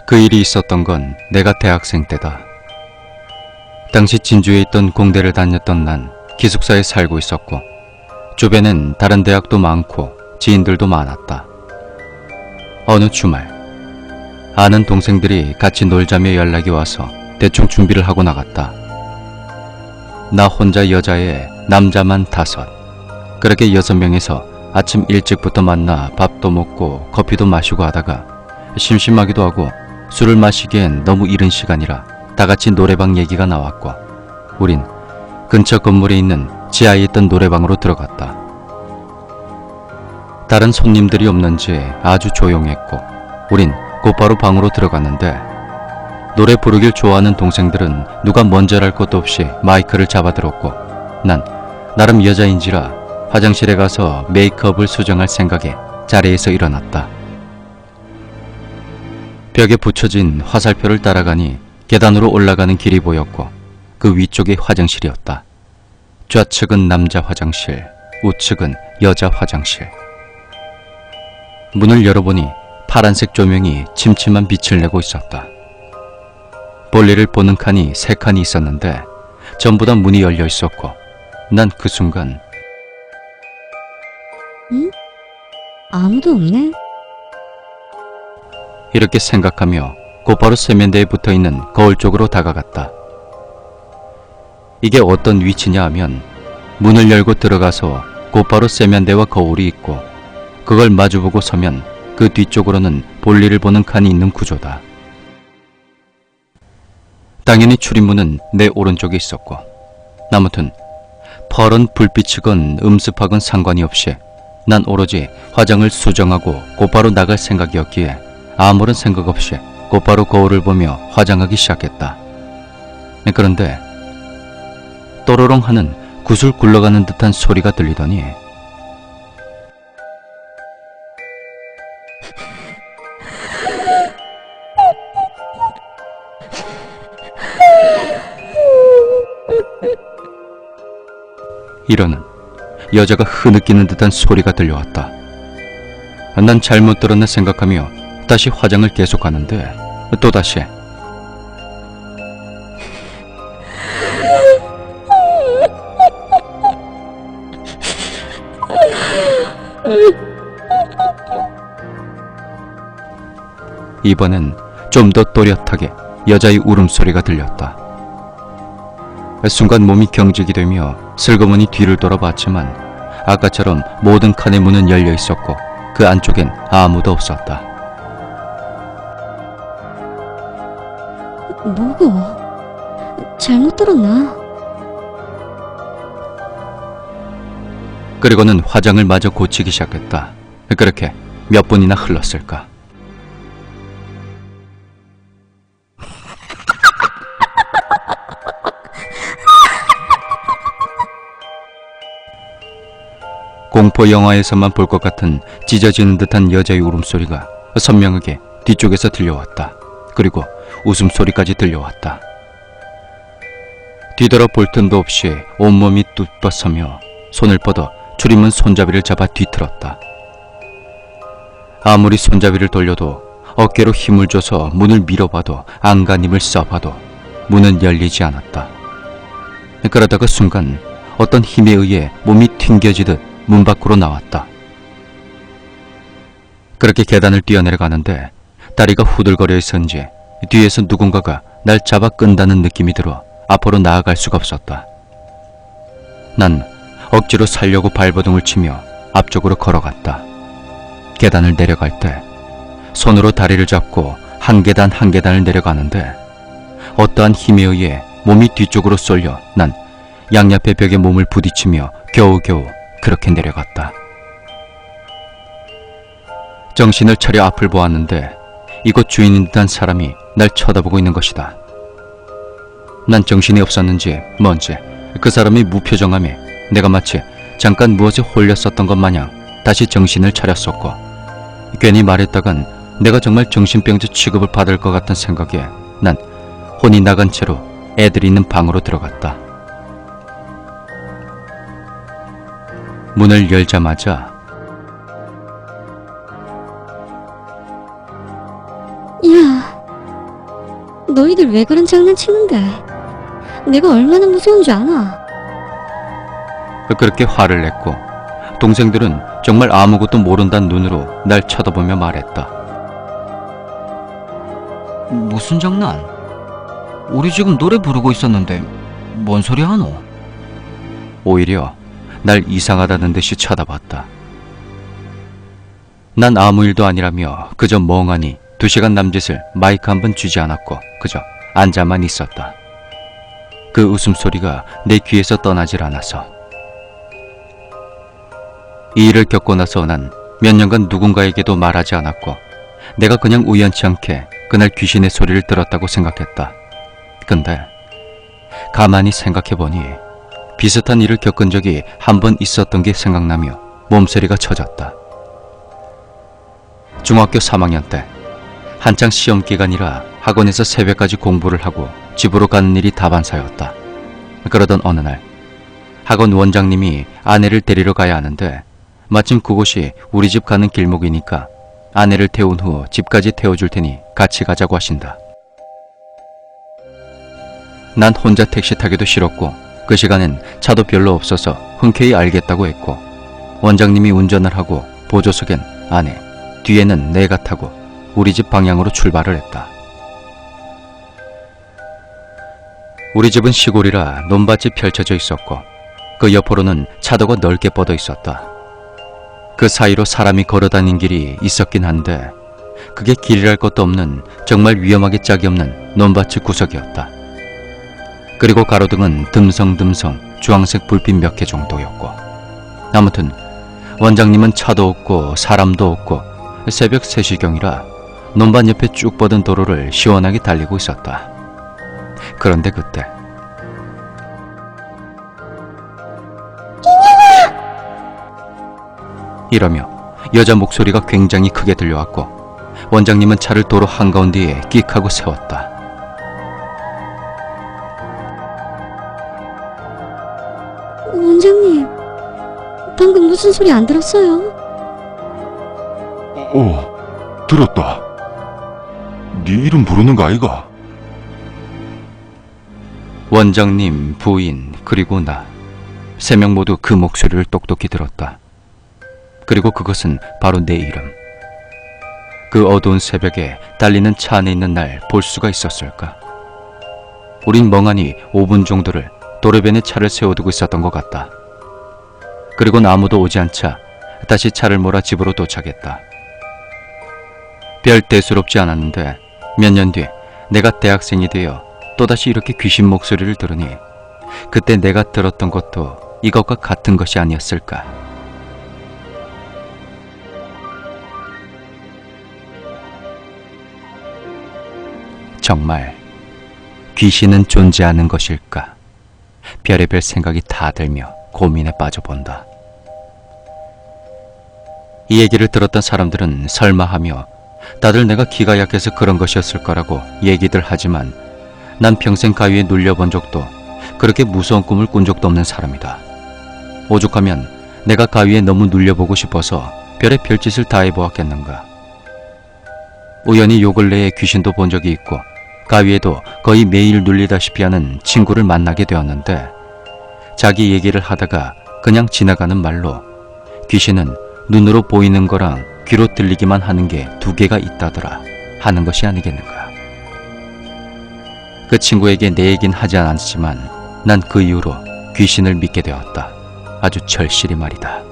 그 일이 있었던 건 내가 대학생 때다. 당시 진주에 있던 공대를 다녔던 난 기숙사에 살고 있었고 주변엔 다른 대학도 많고 지인들도 많았다. 어느 주말 아는 동생들이 같이 놀자며 연락이 와서 대충 준비를 하고 나갔다. 나 혼자 여자에 남자만 5. 그렇게 6명이서 아침 일찍부터 만나 밥도 먹고 커피도 마시고 하다가 심심하기도 하고 술을 마시기엔 너무 이른 시간이라 다같이 노래방 얘기가 나왔고 우린 근처 건물에 있는 지하에 있던 노래방으로 들어갔다. 다른 손님들이 없는지 아주 조용했고 우린 곧바로 방으로 들어갔는데 노래 부르길 좋아하는 동생들은 누가 먼저랄 것도 없이 마이크를 잡아들었고 난 나름 여자인지라 화장실에 가서 메이크업을 수정할 생각에 자리에서 일어났다. 벽에 붙여진 화살표를 따라가니 계단으로 올라가는 길이 보였고 그 위쪽이 화장실이었다. 좌측은 남자 화장실, 우측은 여자 화장실. 문을 열어보니 파란색 조명이 침침한 빛을 내고 있었다. 볼일을 보는 칸이 3칸이 있었는데 전부 다 문이 열려 있었고 난 그 순간 응? 아무도 없네? 이렇게 생각하며 곧바로 세면대에 붙어있는 거울 쪽으로 다가갔다. 이게 어떤 위치냐 하면 문을 열고 들어가서 곧바로 세면대와 거울이 있고 그걸 마주보고 서면 그 뒤쪽으로는 볼일을 보는 칸이 있는 구조다. 당연히 출입문은 내 오른쪽에 있었고 아무튼 퍼런 불빛이건 음습하건 상관이 없이 난 오로지 화장을 수정하고 곧바로 나갈 생각이었기에 아무런 생각 없이 곧바로 거울을 보며 화장하기 시작했다. 그런데 또로롱 하는 구슬 굴러가는 듯한 소리가 들리더니 이러는 여자가 흐느끼는 듯한 소리가 들려왔다. 난 잘못 들었나 생각하며 다시 화장을 계속하는데 또다시 이번엔 좀 더 또렷하게 여자의 울음소리가 들렸다. 순간 몸이 경직이 되며 슬그머니 뒤를 돌아봤지만 아까처럼 모든 칸의 문은 열려 있었고 그 안쪽엔 아무도 없었다. 뭐고? 잘못 들었나? 그리고는 화장을 마저 고치기 시작했다. 그렇게 몇 분이나 흘렀을까. 공포 영화에서만 볼 것 같은 찢어지는 듯한 여자의 울음소리가 선명하게 뒤쪽에서 들려왔다. 그리고 웃음소리까지 들려왔다. 뒤돌아 볼 틈도 없이 온몸이 뚝벗어며 손을 뻗어 출입문 손잡이를 잡아 뒤틀었다. 아무리 손잡이를 돌려도 어깨로 힘을 줘서 문을 밀어봐도 안간힘을 써봐도 문은 열리지 않았다. 그러다가 순간 어떤 힘에 의해 몸이 튕겨지듯 문 밖으로 나왔다. 그렇게 계단을 뛰어내려가는데 다리가 후들거려 있었는지 뒤에서 누군가가 날 잡아 끈다는 느낌이 들어 앞으로 나아갈 수가 없었다. 난 억지로 살려고 발버둥을 치며 앞쪽으로 걸어갔다. 계단을 내려갈 때 손으로 다리를 잡고 한 계단 한 계단을 내려가는데 어떠한 힘에 의해 몸이 뒤쪽으로 쏠려 난 양옆의 벽에 몸을 부딪히며 겨우겨우 그렇게 내려갔다. 정신을 차려 앞을 보았는데 이곳 주인인 듯한 사람이 날 쳐다보고 있는 것이다. 난 정신이 없었는지 뭔지 그 사람이 무표정함에 내가 마치 잠깐 무엇에 홀렸었던 것 마냥 다시 정신을 차렸었고, 괜히 말했다간 내가 정말 정신병자 취급을 받을 것 같은 생각에 난 혼이 나간 채로 애들이 있는 방으로 들어갔다. 문을 열자마자 야, 너희들 왜 그런 장난치는데? 내가 얼마나 무서운 줄 아나? 그렇게 화를 냈고, 동생들은 정말 아무것도 모른다는 눈으로 날 쳐다보며 말했다. 무슨 장난? 우리 지금 노래 부르고 있었는데 뭔 소리 하노? 오히려 날 이상하다는 듯이 쳐다봤다. 난 아무 일도 아니라며 그저 멍하니 2시간 남짓을 마이크 한 번 쥐지 않았고 그저 앉아만 있었다. 그 웃음소리가 내 귀에서 떠나질 않아서. 이 일을 겪고 나서 난 몇 년간 누군가에게도 말하지 않았고, 내가 그냥 우연치 않게 그날 귀신의 소리를 들었다고 생각했다. 근데 가만히 생각해보니 비슷한 일을 겪은 적이 한 번 있었던 게 생각나며 몸서리가 쳐졌다. 중학교 3학년 때 한창 시험 기간이라 학원에서 새벽까지 공부를 하고 집으로 가는 일이 다반사였다. 그러던 어느 날 학원 원장님이 아내를 데리러 가야 하는데 마침 그곳이 우리 집 가는 길목이니까 아내를 태운 후 집까지 태워줄 테니 같이 가자고 하신다. 난 혼자 택시 타기도 싫었고 그 시간엔 차도 별로 없어서 흔쾌히 알겠다고 했고, 원장님이 운전을 하고 보조석엔 아내, 뒤에는 내가 타고 우리 집 방향으로 출발을 했다. 우리 집은 시골이라 논밭이 펼쳐져 있었고 그 옆으로는 차도가 넓게 뻗어 있었다. 그 사이로 사람이 걸어다닌 길이 있었긴 한데 그게 길이랄 것도 없는 정말 위험하게 짝이 없는 논밭의 구석이었다. 그리고 가로등은 듬성듬성 주황색 불빛 몇 개 정도였고, 아무튼 원장님은 차도 없고 사람도 없고 새벽 3시경이라 논밭 옆에 쭉 뻗은 도로를 시원하게 달리고 있었다. 그런데 그때 이러며 여자 목소리가 굉장히 크게 들려왔고, 원장님은 차를 도로 한가운데에 끽 하고 세웠다. 원장님, 방금 무슨 소리 안 들었어요? 들었다. 네 이름 부르는 거 아이가? 원장님, 부인, 그리고 나 3명 모두 그 목소리를 똑똑히 들었다. 그리고 그것은 바로 내 이름. 그 어두운 새벽에 달리는 차 안에 있는 날 볼 수가 있었을까? 우린 멍하니 5분 정도를 도로변에 차를 세워두고 있었던 것 같다. 그리고 아무도 오지 않자 다시 차를 몰아 집으로 도착했다. 별 대수롭지 않았는데 몇 년 뒤 내가 대학생이 되어 또다시 이렇게 귀신 목소리를 들으니 그때 내가 들었던 것도 이것과 같은 것이 아니었을까? 정말 귀신은 존재하는 것일까? 별의별 생각이 다 들며 고민에 빠져본다. 이 얘기를 들었던 사람들은 설마하며 다들 내가 기가 약해서 그런 것이었을 거라고 얘기들 하지만 난 평생 가위에 눌려본 적도 그렇게 무서운 꿈을 꾼 적도 없는 사람이다. 오죽하면 내가 가위에 너무 눌려보고 싶어서 별의 별짓을 다 해보았겠는가. 우연히 요 근래에 귀신도 본 적이 있고 가위에도 거의 매일 눌리다시피 하는 친구를 만나게 되었는데, 자기 얘기를 하다가 그냥 지나가는 말로 귀신은 눈으로 보이는 거랑 귀로 들리기만 하는 게 2개가 있다더라 하는 것이 아니겠는가. 그 친구에게 내 얘긴 하지 않았지만 난 그 이후로 귀신을 믿게 되었다. 아주 절실히 말이다.